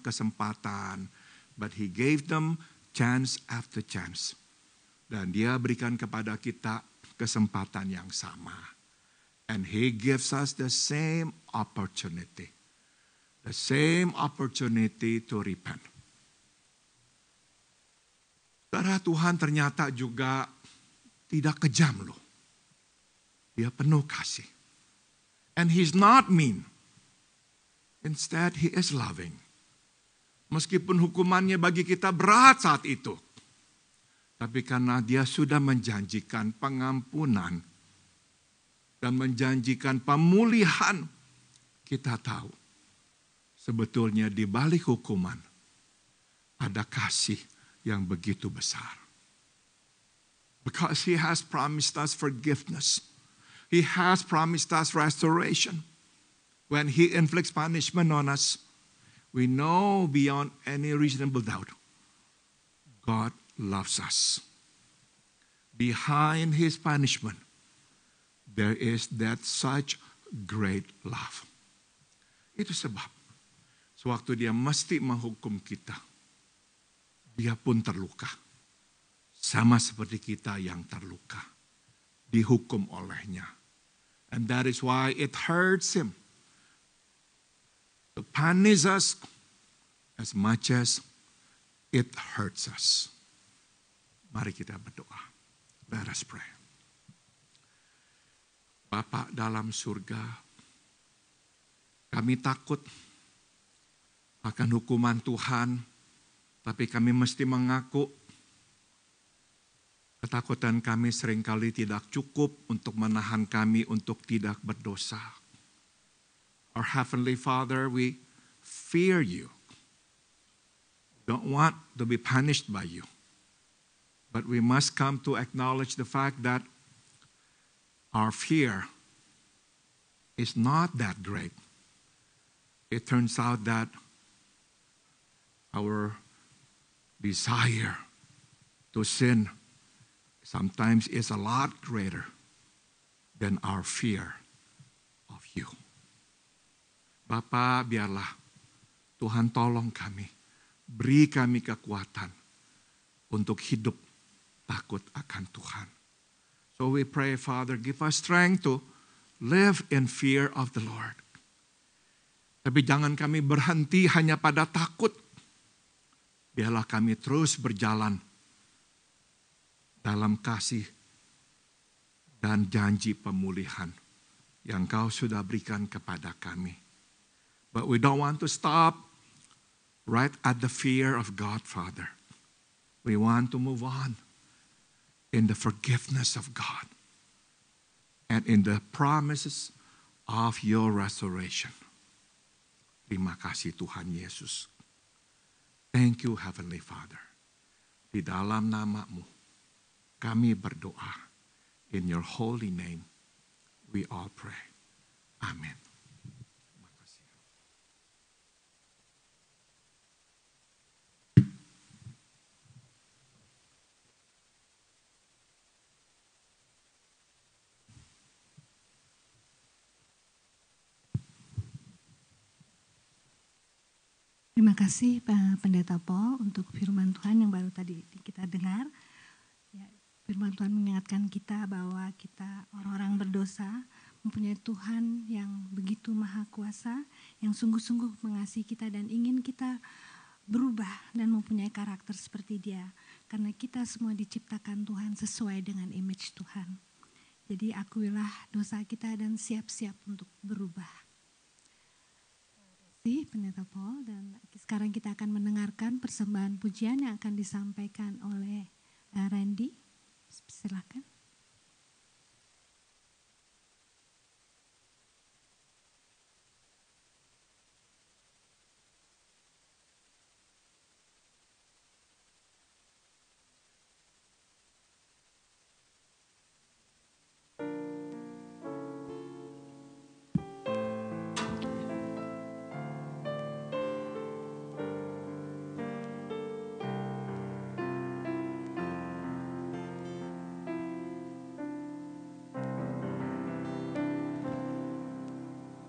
But he gave them chance after chance. Dan dia berikan kepada kita kesempatan yang sama. And he gives us the same opportunity. The same opportunity to repent. Saudara, Tuhan ternyata juga tidak kejam loh. Dia penuh kasih. And he's not mean. Instead, he is loving. Meskipun hukumannya bagi kita berat saat itu. Tapi karena dia sudah menjanjikan pengampunan. Dan menjanjikan pemulihan. Kita tahu. Sebetulnya di balik hukuman. Ada kasih yang begitu besar. Because he has promised us forgiveness. He has promised us restoration. When he inflicts punishment on us, we know beyond any reasonable doubt, God loves us. Behind his punishment, there is that such great love. Itu sebab, sewaktu dia mesti menghukum kita, dia pun terluka. Sama seperti kita yang terluka. Dihukum olehnya. And that is why it hurts him to punish us as much as it hurts us. Mari kita berdoa. Let us pray. Bapa dalam surga, kami takut akan hukuman Tuhan. Tapi kami mesti mengaku ketakutan kami seringkali tidak cukup untuk menahan kami untuk tidak berdosa. Our Heavenly Father, we fear you. Don't want to be punished by you. But we must come to acknowledge the fact that our fear is not that great. It turns out that our desire to sin sometimes is a lot greater than our fear of you. Bapa, biarlah Tuhan tolong kami, beri kami kekuatan untuk hidup takut akan Tuhan. So we pray, Father, give us strength to live in fear of the Lord. Tapi jangan kami berhenti hanya pada takut. Biarlah kami terus berjalan dalam kasih dan janji pemulihan yang Kau sudah berikan kepada kami. But we don't want to stop right at the fear of God, Father. We want to move on in the forgiveness of God and in the promises of your restoration. Terima kasih Tuhan Yesus. Thank you, Heavenly Father. Di dalam nama-Mu, kami berdoa. In your holy name, we all pray. Amen. Terima kasih. Terima kasih Pak Pendeta Paul untuk firman Tuhan yang baru tadi kita dengar. Ya, firman Tuhan mengingatkan kita bahwa kita orang-orang berdosa mempunyai Tuhan yang begitu maha kuasa, yang sungguh-sungguh mengasihi kita dan ingin kita berubah dan mempunyai karakter seperti Dia. Karena kita semua diciptakan Tuhan sesuai dengan image Tuhan. Jadi akuilah dosa kita dan siap-siap untuk berubah. Pendeta Paul, dan sekarang kita akan mendengarkan persembahan pujian yang akan disampaikan oleh Randy. Silakan.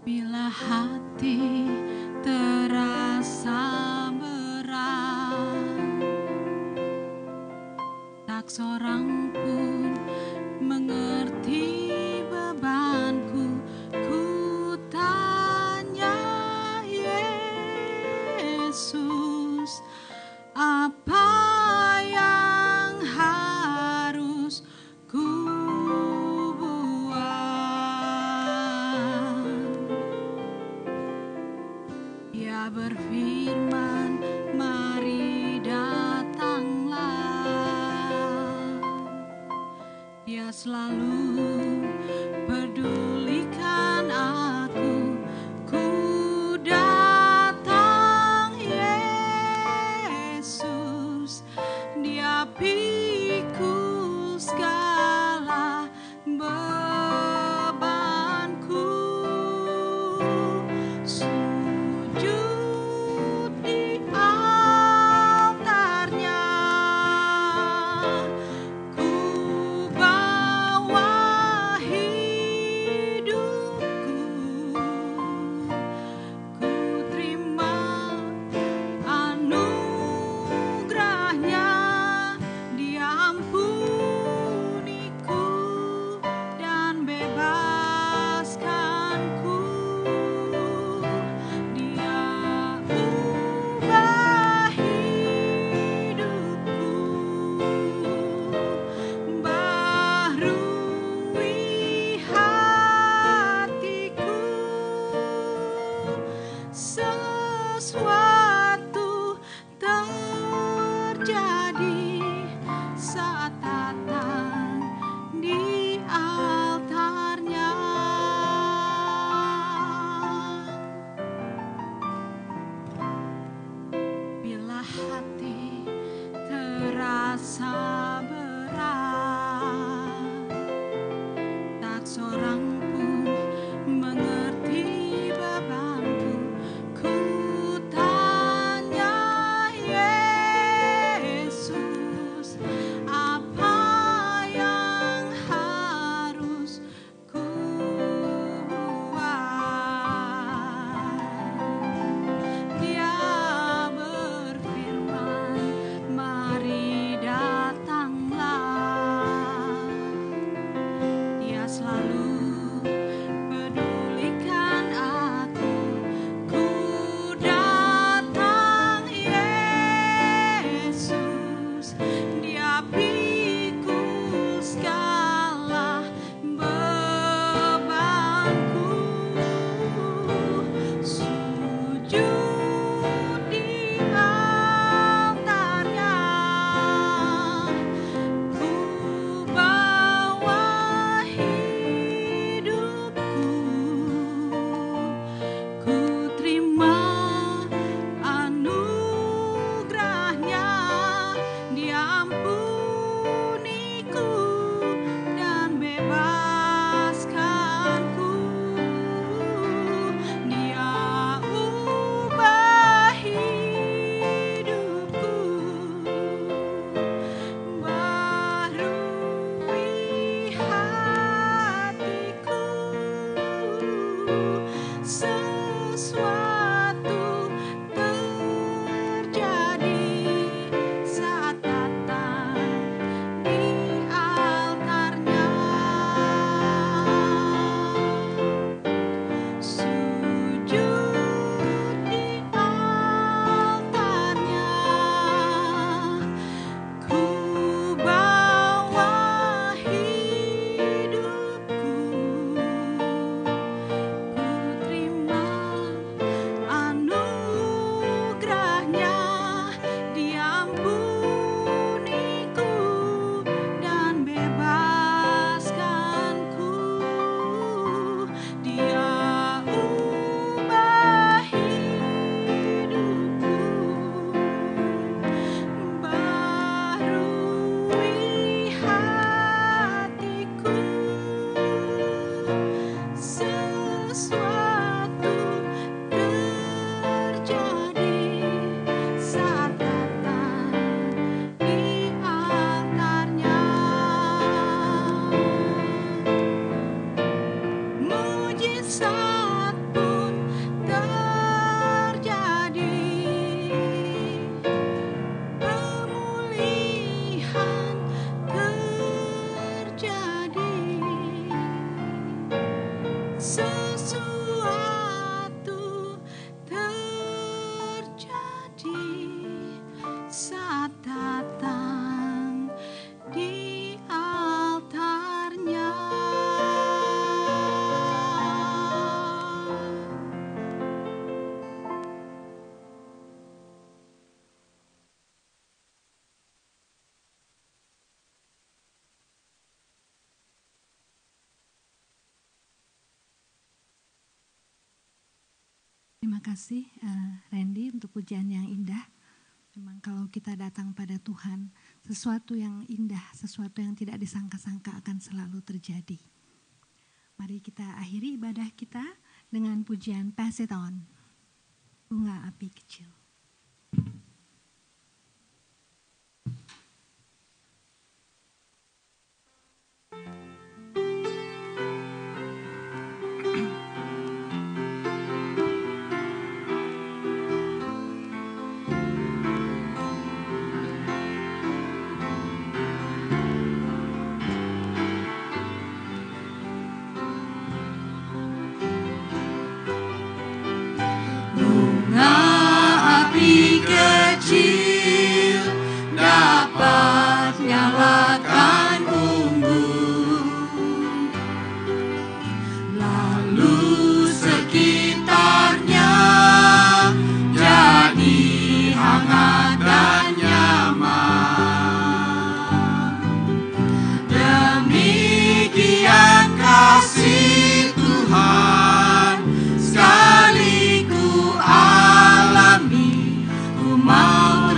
Bila hati terasa berat, tak seorang pun mengerti bebanku. Ku tanya Yesus, apa yang harus ku buat? Dia berfirman, mari datanglah. Dia selalu pedulikan aku. Ku datang Yesus, Dia pikul segala bebanku. Sujud sesuatu terjadi saat datang di altarnya. Terima kasih Randy untuk pujian yang indah. Memang kalau kita datang pada Tuhan, sesuatu yang indah, sesuatu yang tidak disangka-sangka akan selalu terjadi. Mari kita akhiri ibadah kita dengan pujian Pass It On, bunga api kecil. Bunga api kecil dapat nyalakan unggun, lalu sekitarnya jadi hangat dan nyaman. Demikian kasih Tuhan sekali ku alami, ku mau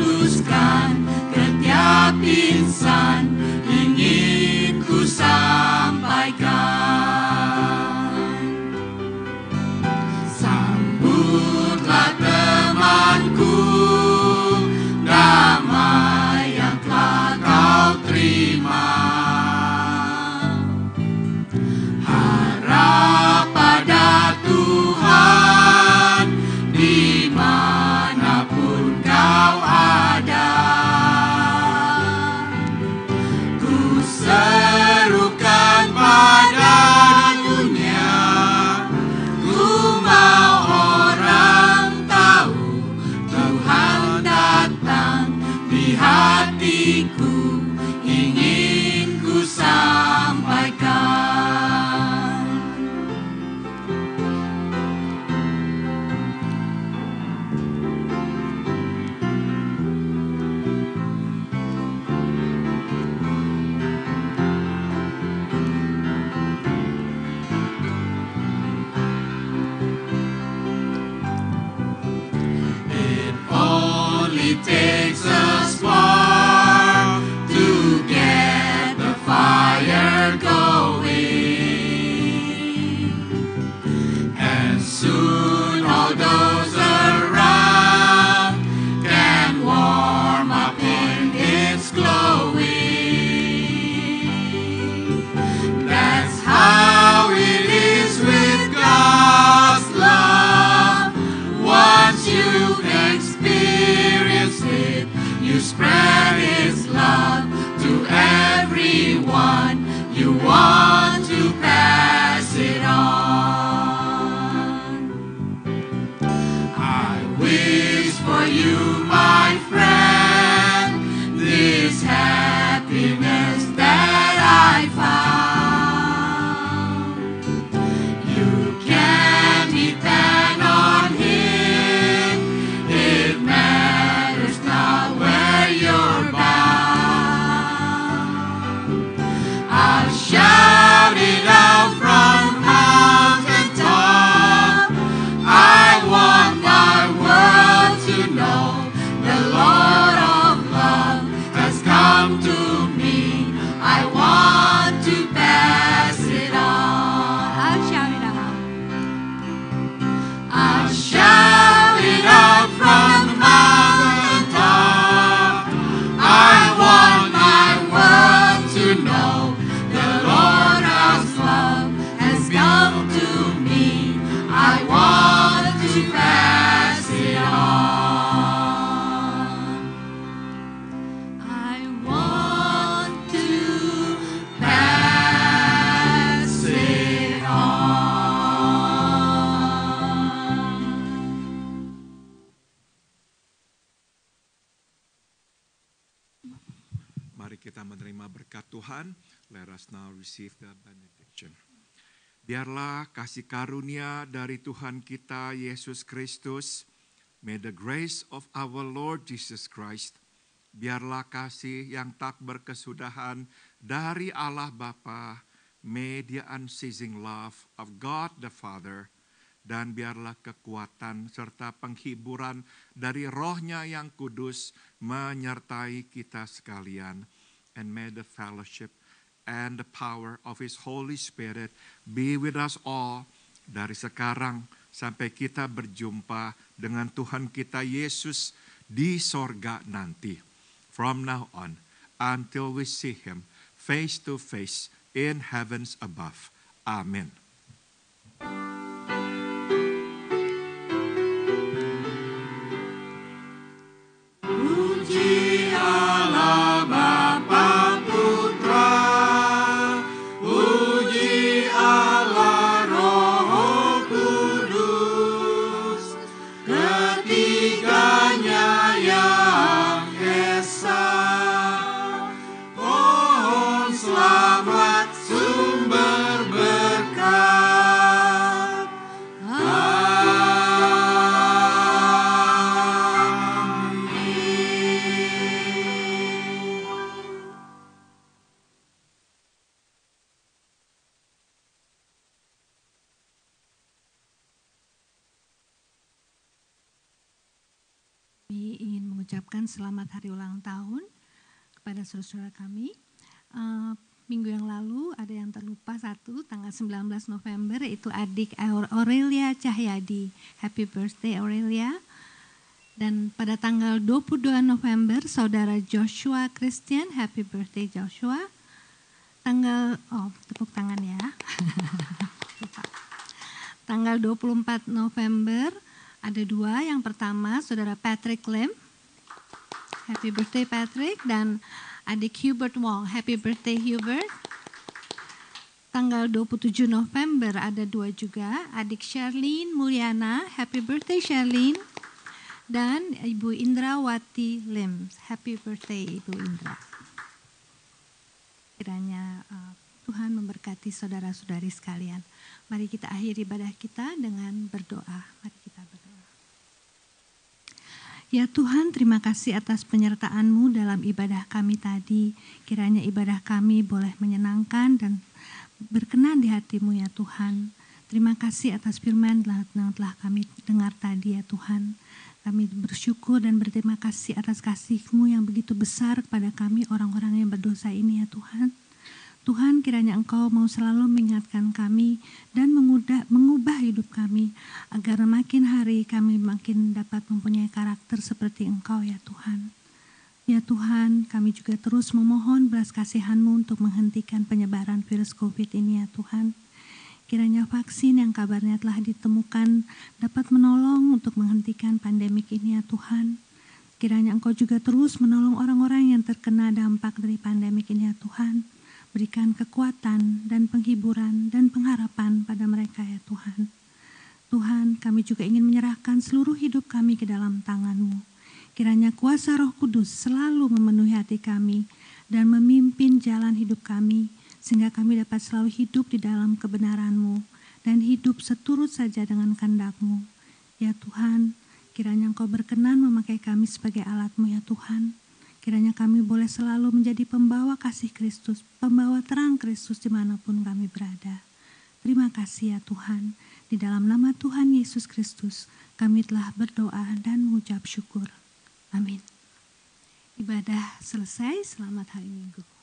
Tuhan, let us now receive the benediction. Biarlah kasih karunia dari Tuhan kita Yesus Kristus, may the grace of our Lord Jesus Christ, biarlah kasih yang tak berkesudahan dari Allah Bapa, may the unceasing love of God the Father, dan biarlah kekuatan serta penghiburan dari Roh-Nya yang kudus menyertai kita sekalian. And may the fellowship and the power of His Holy Spirit be with us all dari sekarang sampai kita berjumpa dengan Tuhan kita Yesus di sorga nanti. From now on until we see Him face to face in heavens above. Amen. Puji Allah Bapa Putra, puji Allah Roh Kudus, ketiganya yang esa. Pohon selamat sumber berkat. Kami ingin mengucapkan selamat hari ulang tahun kepada saudara-saudara kami. Minggu yang lalu ada yang terlupa satu, tanggal 19 November, yaitu adik Aurelia Cahyadi. Happy birthday Aurelia. Dan pada tanggal 22 November, saudara Joshua Christian. Happy birthday Joshua. Tepuk tangan ya. Tanggal 24 November, ada dua. Yang pertama, saudara Patrick Lim. Happy birthday Patrick. Dan adik Hubert Wong. Happy birthday Hubert. Tanggal 27 November ada dua juga. Adik Sherlyn Mulyana. Happy birthday Sherlyn. Dan Ibu Indrawati Lim. Happy birthday Ibu Indra. Kiranya Tuhan memberkati saudara-saudari sekalian. Mari kita akhiri ibadah kita dengan berdoa. Mari kita berdoa. Ya Tuhan, terima kasih atas penyertaan-Mu dalam ibadah kami tadi. Kiranya ibadah kami boleh menyenangkan dan berkenan di hati-Mu ya Tuhan. Terima kasih atas firman yang telah kami dengar tadi ya Tuhan. Kami bersyukur dan berterima kasih atas kasih-Mu yang begitu besar kepada kami orang-orang yang berdosa ini ya Tuhan. Tuhan, kiranya Engkau mau selalu mengingatkan kami dan mengubah hidup kami agar makin hari kami makin dapat mempunyai karakter seperti Engkau ya Tuhan. Ya Tuhan, kami juga terus memohon belas kasihan-Mu untuk menghentikan penyebaran virus COVID ini ya Tuhan. Kiranya vaksin yang kabarnya telah ditemukan dapat menolong untuk menghentikan pandemik ini ya Tuhan. Kiranya Engkau juga terus menolong orang-orang yang terkena dampak dari pandemik ini ya Tuhan. Berikan kekuatan dan penghiburan dan pengharapan pada mereka ya Tuhan. Tuhan, kami juga ingin menyerahkan seluruh hidup kami ke dalam tangan-Mu. Kiranya kuasa Roh Kudus selalu memenuhi hati kami dan memimpin jalan hidup kami, sehingga kami dapat selalu hidup di dalam kebenaran-Mu dan hidup seturut saja dengan kehendak-Mu. Ya Tuhan, kiranya Engkau berkenan memakai kami sebagai alat-Mu ya Tuhan. Kiranya kami boleh selalu menjadi pembawa kasih Kristus, pembawa terang Kristus dimanapun kami berada. Terima kasih ya Tuhan. Di dalam nama Tuhan Yesus Kristus, kami telah berdoa dan mengucap syukur. Amin. Ibadah selesai, selamat hari Minggu.